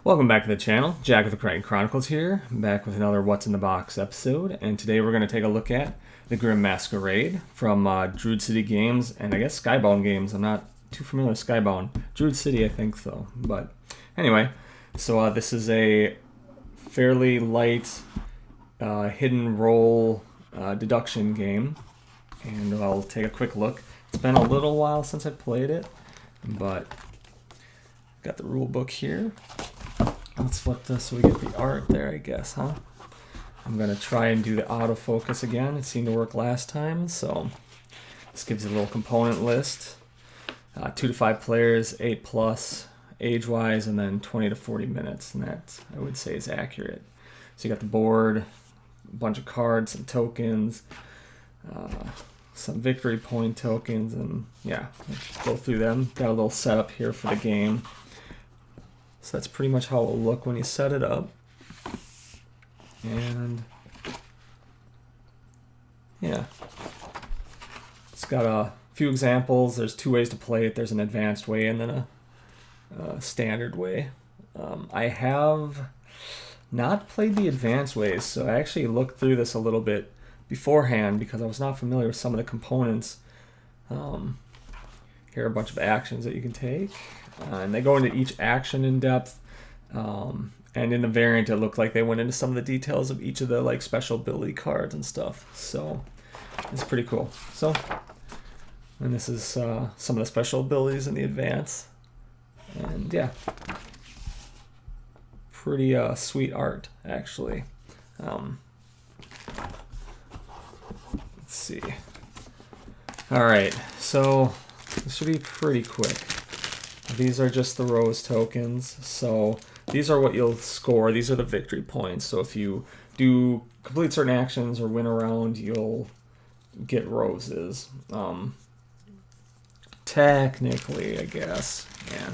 Welcome back to the channel. Jack of the Crichton Chronicles here, back with another What's in the Box episode, and today we're going to take a look at the Grimm Masquerade from Druid City Games, and I guess Skybound Games. I'm not too familiar with Skybound. Druid City, I think, though. But anyway, so this is a fairly light hidden roll deduction game, and I'll take a quick look. It's been a little while since I played it, but got the rule book here. Let's flip this so we get the art there, I guess, huh? I'm going to try and do the autofocus again. It seemed to work last time, so this gives you a little component list. 2 to 5 players, 8 plus, age-wise, and then 20 to 40 minutes, and that, I would say, is accurate. So you got the board, a bunch of cards, some tokens, some victory point tokens, and yeah, let's go through them. Got a little setup here for the game. So that's pretty much how it will look when you set it up. And yeah, it's got a few examples. There's 2 ways to play it. There's an advanced way and then a standard way. I have not played the advanced ways, so I actually looked through this a little bit beforehand because I was not familiar with some of the components. Here are a bunch of actions that you can take. And they go into each action in depth, and in the variant it looked like they went into some of the details of each of the special ability cards and stuff, so it's pretty cool. So, and this is some of the special abilities in the advance, and yeah, pretty sweet art actually. Let's see. Alright, so this should be pretty quick. These are just the rose tokens, so these are what you'll score. These are the victory points, so if you do complete certain actions or win a round, you'll get roses. Technically, I guess, yeah.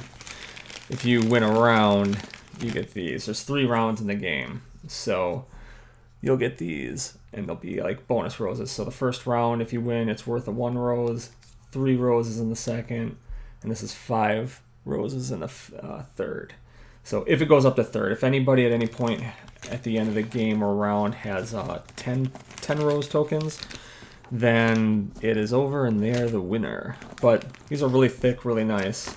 If you win a round, you get these. There's 3 rounds in the game, so you'll get these, and they'll be like bonus roses. So the first round, if you win, it's worth 1 rose, 3 roses in the second, and this is 5 roses in the third. So if it goes up to third, if anybody at any point at the end of the game or round has 10 rose tokens, then it is over and they're the winner. But these are really thick, really nice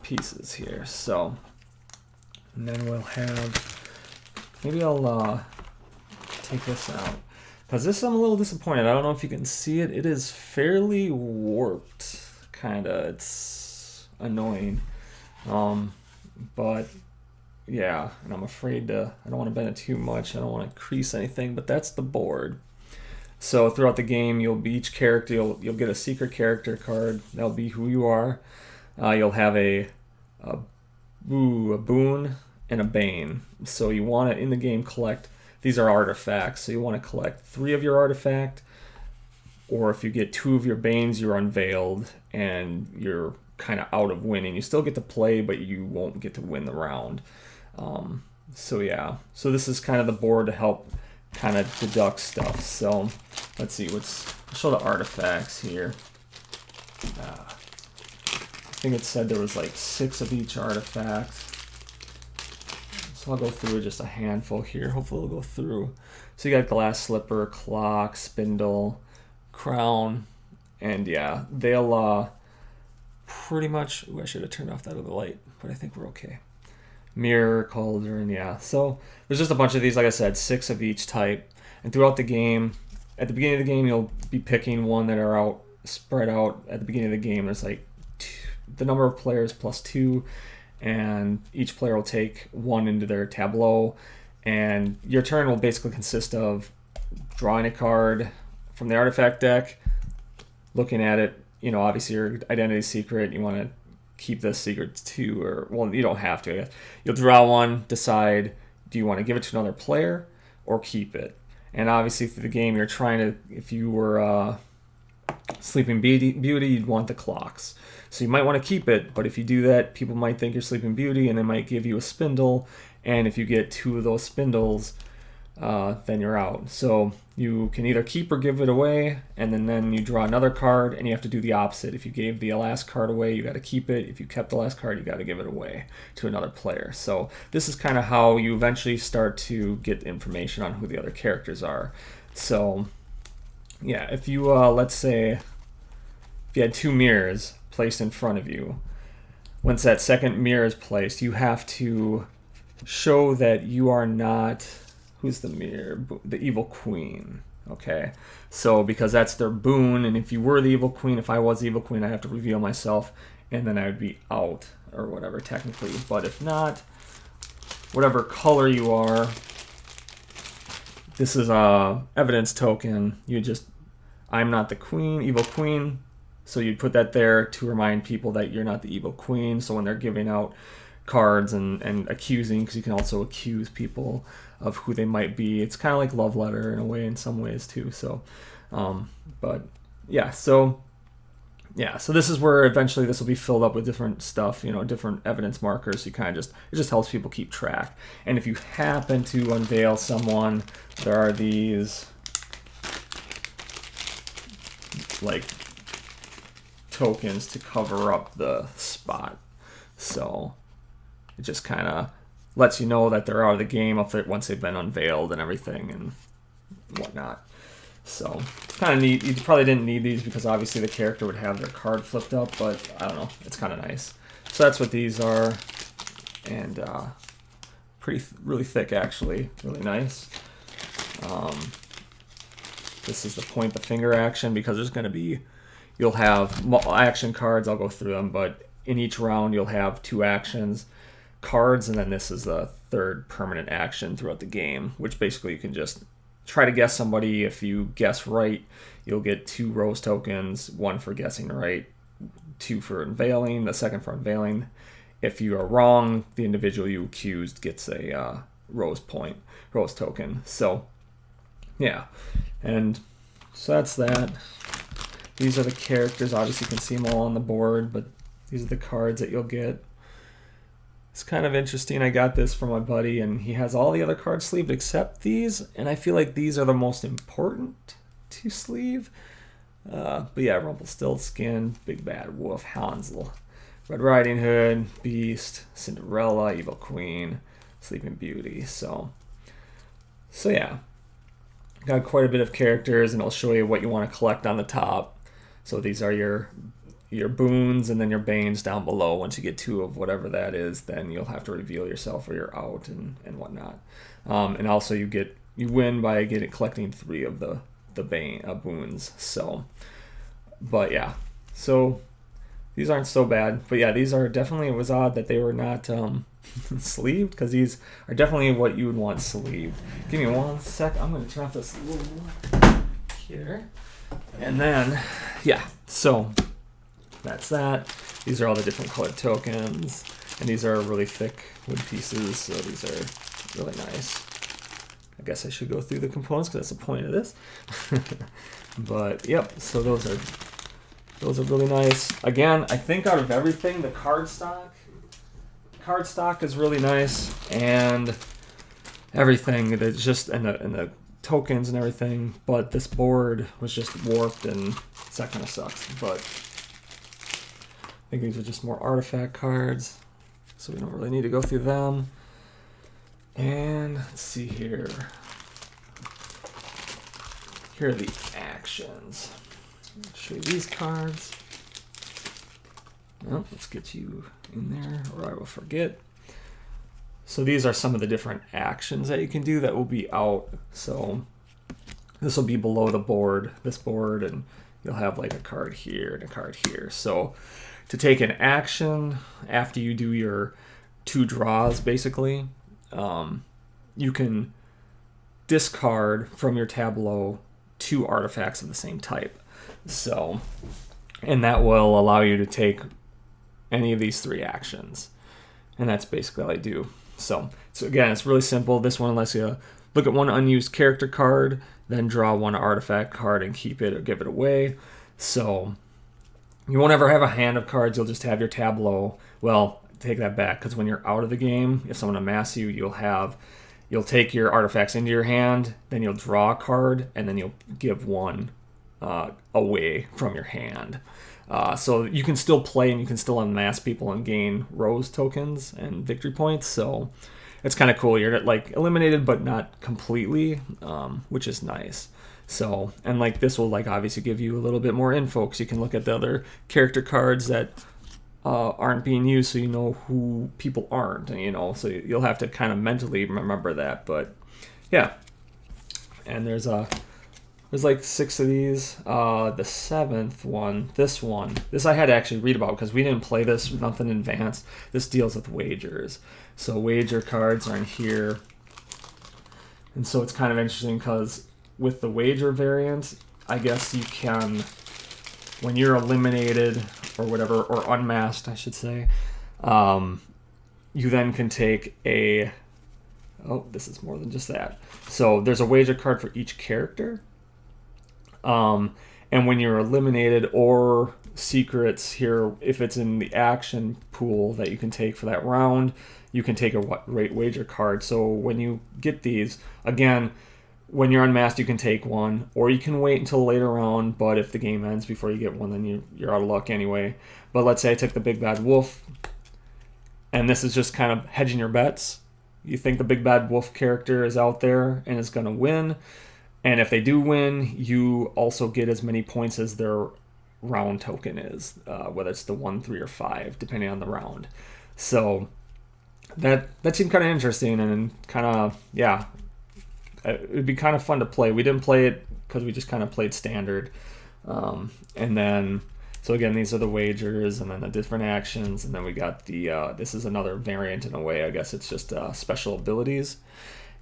pieces here. So, and then we'll have, maybe I'll take this out, because this I'm a little disappointed. I don't know if you can see it. It is fairly warped, kind of. It's annoying, but yeah, and I'm afraid I don't want to bend it too much. I don't want to crease anything, but that's the board. So throughout the game, each character you'll get a secret character card. That'll be who you are. You'll have a boon and a bane. So you want to, in the game, collect, these are artifacts, so you want to collect 3 of your artifact, or if you get 2 of your banes, you're unveiled and you're kind of out of winning. You still get to play, but you won't get to win the round. So yeah, so this is kind of the board to help kind of deduct stuff. So let's see, I'll show the artifacts here. I think it said there was like 6 of each artifact. So I'll go through just a handful here. Hopefully it'll go through. So you got glass slipper, clock, spindle, crown, and yeah, they'll pretty much, I should have turned off that other light, but I think we're okay. Mirror, cauldron, yeah. So there's just a bunch of these, like I said, 6 of each type. And throughout the game, at the beginning of the game, you'll be picking one that are spread out at the beginning of the game. There's like the number of players plus 2, and each player will take 1 into their tableau. And your turn will basically consist of drawing a card from the artifact deck, looking at it. You know, obviously your identity secret, you want to keep this secret too, or, well, you don't have to, I guess. You'll draw one, decide, do you want to give it to another player or keep it? And obviously through the game, you're trying to, if you were Sleeping Beauty, you'd want the clocks. So you might want to keep it, but if you do that, people might think you're Sleeping Beauty and they might give you a spindle. And if you get 2 of those spindles, then you're out. So you can either keep or give it away, and then you draw another card, and you have to do the opposite. If you gave the last card away, you got to keep it. If you kept the last card, you got to give it away to another player. So this is kind of how you eventually start to get information on who the other characters are. So yeah, if you let's say if you had two mirrors placed in front of you, once that second mirror is placed, you have to show that you are not, who's the mirror? The evil queen. Okay, so because that's their boon, and if you were the evil queen, if I was the evil queen, I have to reveal myself, and then I would be out or whatever technically. But if not, whatever color you are, this is a evidence token. You just, I'm not the queen, evil queen. So you'd put that there to remind people that you're not the evil queen. So when they're giving out cards and accusing, because you can also accuse people of who they might be. It's kind of like love letter in a way, in some ways too. So, but yeah, so this is where eventually this will be filled up with different stuff, different evidence markers. You kind of it just helps people keep track. And if you happen to unveil someone, there are these like tokens to cover up the spot. So it just kind of lets you know that they're out of the game once they've been unveiled and everything and whatnot. So kind of neat. You probably didn't need these because obviously the character would have their card flipped up, but I don't know. It's kind of nice. So that's what these are, and really thick actually. Really nice. This is the point the finger action, because there's going to be, you'll have action cards. I'll go through them, but in each round you'll have 2 actions cards, and then this is the third permanent action throughout the game, which basically you can just try to guess somebody. If you guess right, you'll get 2 rose tokens, 1 for guessing right, 2 for unveiling, the second for unveiling. If you are wrong, the individual you accused gets a rose token. So yeah, and so that's that. These are the characters. Obviously you can see them all on the board, but these are the cards that you'll get. It's kind of interesting. I got this from my buddy, and he has all the other cards sleeved except these, and I feel like these are the most important to sleeve. But yeah, Rumpelstiltskin, Big Bad Wolf, Hansel, Red Riding Hood, Beast, Cinderella, Evil Queen, Sleeping Beauty. So yeah, got quite a bit of characters, and I'll show you what you want to collect on the top. So these are your boons, and then your banes down below. Once you get 2 of whatever that is, then you'll have to reveal yourself or you're out and whatnot. And also you win by collecting 3 of the boons. So, but yeah, so these aren't so bad. But yeah, these are definitely, it was odd that they were not sleeved, because these are definitely what you would want sleeved. Give me 1 sec. I'm going to turn off this little here. And then, yeah, so that's that. These are all the different colored tokens, and these are really thick wood pieces, so these are really nice. I guess I should go through the components because that's the point of this. But yep, so those are really nice. Again, I think out of everything, the cardstock is really nice, and everything that's just and the tokens and everything. But this board was just warped, and that kind of sucks. But I think these are just more artifact cards, so we don't really need to go through them. And let's see here. Here are the actions. I'll show you these cards. Well, let's get you in there, or I will forget. So these are some of the different actions that you can do that will be out. So this will be below the board, this board, and you'll have like a card here and a card here. So to take an action after you do your 2 draws, basically, you can discard from your tableau 2 artifacts of the same type. So, and that will allow you to take any of these 3 actions. And that's basically all I do. So again, it's really simple. This one lets you look at 1 unused character card, then draw 1 artifact card and keep it or give it away. So you won't ever have a hand of cards. You'll just have your tableau. Well, take that back, because when you're out of the game, if someone amass you, you'll have you'll take your artifacts into your hand, then you'll draw a card, and then you'll give one away from your hand. So you can still play and you can still unmask people and gain rose tokens and victory points. So it's kind of cool. You're like eliminated, but not completely, which is nice. So, and like this will like obviously give you a little bit more info because you can look at the other character cards that aren't being used, so you know who people aren't, you know. So you'll have to kind of mentally remember that. But yeah, and there's like 6 of these. The 7th one, this I had to actually read about because we didn't play this, nothing in advance. This deals with wagers. So wager cards are in here. And so it's kind of interesting because with the wager variant, I guess you can, when you're eliminated or whatever, or unmasked, I should say, you then can take a, oh, this is more than just that. So there's a wager card for each character. And when you're eliminated, or secrets here, if it's in the action pool that you can take for that round, you can take a wager card. So when you get these, again, when you're unmasked, you can take one, or you can wait until later round, but if the game ends before you get one, then you're out of luck anyway. But let's say I took the Big Bad Wolf, and this is just kind of hedging your bets. You think the Big Bad Wolf character is out there and is going to win, and if they do win, you also get as many points as their round token is, whether it's the 1, 3, or 5, depending on the round. So that seemed kind of interesting, and kind of, yeah, it would be kind of fun to play. We didn't play it because we just kind of played standard. And then, so again, these are the wagers, and then the different actions, and then we got the, this is another variant in a way. I guess it's just special abilities.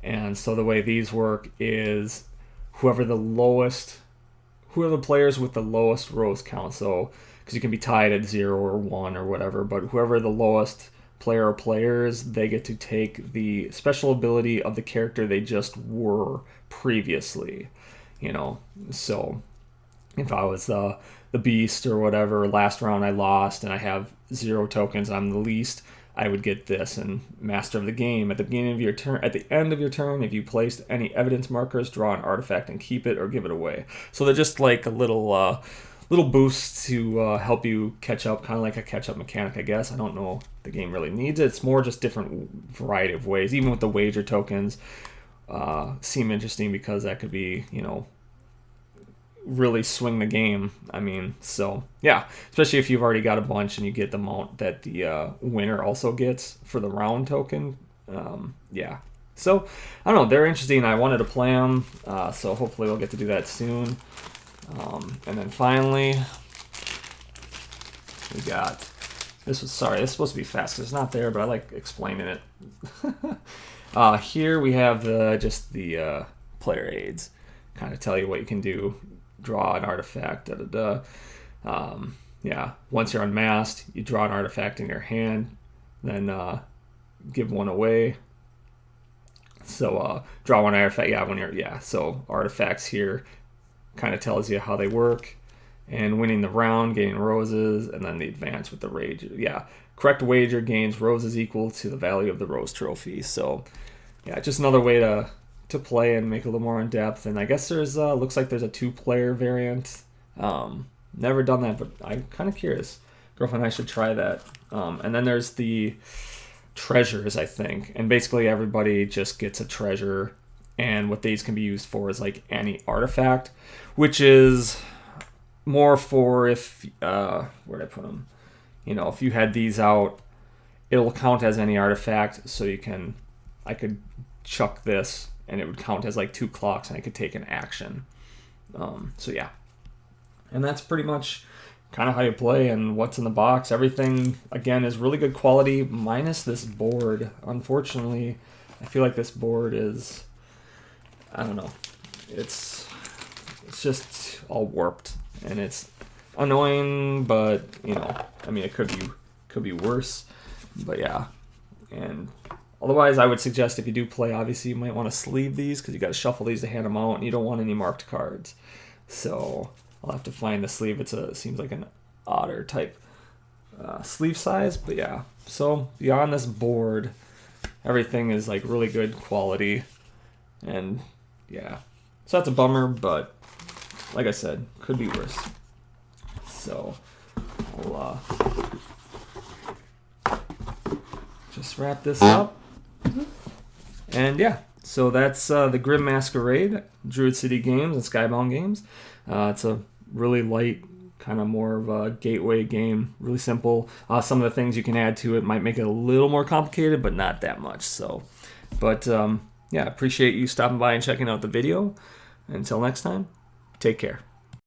And so the way these work is whoever the players with the lowest rose count, so, because you can be tied at 0 or 1 or whatever, but whoever the lowest player or players, they get to take the special ability of the character they just were previously, you know. So if I was the beast or whatever, last round I lost and I have 0 tokens and I'm the least, I would get this. And Master of the Game, at the beginning of your turn, at the end of your turn, if you placed any evidence markers, draw an artifact and keep it or give it away. So they're just like a little boost to help you catch up, kind of like a catch-up mechanic, I guess. I don't know if the game really needs it. It's more just different variety of ways. Even with the wager tokens, seem interesting because that could be, you know, really swing the game. I mean, so yeah, especially if you've already got a bunch and you get the amount that the winner also gets for the round token. Yeah. So, I don't know, they're interesting. I wanted to play them, so hopefully we'll get to do that soon. And then finally, we got, this is supposed to be fast because it's not there, but I like explaining it. Here we have just the player aids, kind of tell you what you can do, draw an artifact, yeah, once you're unmasked, you draw an artifact in your hand, then give one away. So draw one artifact, so artifacts here kind of tells you how they work, and winning the round, gaining roses, and then the advance with the rage. Yeah, correct wager gains roses equal to the value of the rose trophy. So yeah, just another way to play and make it a little more in depth. And I guess there's looks like there's a 2-player variant. Never done that, but I'm kind of curious. Girlfriend and I should try that. And then there's the treasures, I think, and basically everybody just gets a treasure. And what these can be used for is like any artifact, which is more for if, where'd I put them? You know, if you had these out, it'll count as any artifact. So I could chuck this and it would count as like 2 clocks and I could take an action. So yeah. And that's pretty much kind of how you play and what's in the box. Everything, again, is really good quality, minus this board. Unfortunately, I feel like this board is, I don't know, it's just all warped and it's annoying, but you know, I mean, it could be worse, but yeah. And otherwise, I would suggest if you do play, obviously you might want to sleeve these because you got to shuffle these to hand them out, and you don't want any marked cards. So I'll have to find the sleeve. It seems like an otter type sleeve size, but yeah. So beyond this board, everything is like really good quality, and yeah, so that's a bummer, but like I said, could be worse. So I'll just wrap this up. And yeah, so that's the Grimm Masquerade, Druid City Games and Skybound Games. It's a really light, kind of more of a gateway game, really simple. Some of the things you can add to it might make it a little more complicated, but not that much. So, but yeah, appreciate you stopping by and checking out the video. Until next time, take care.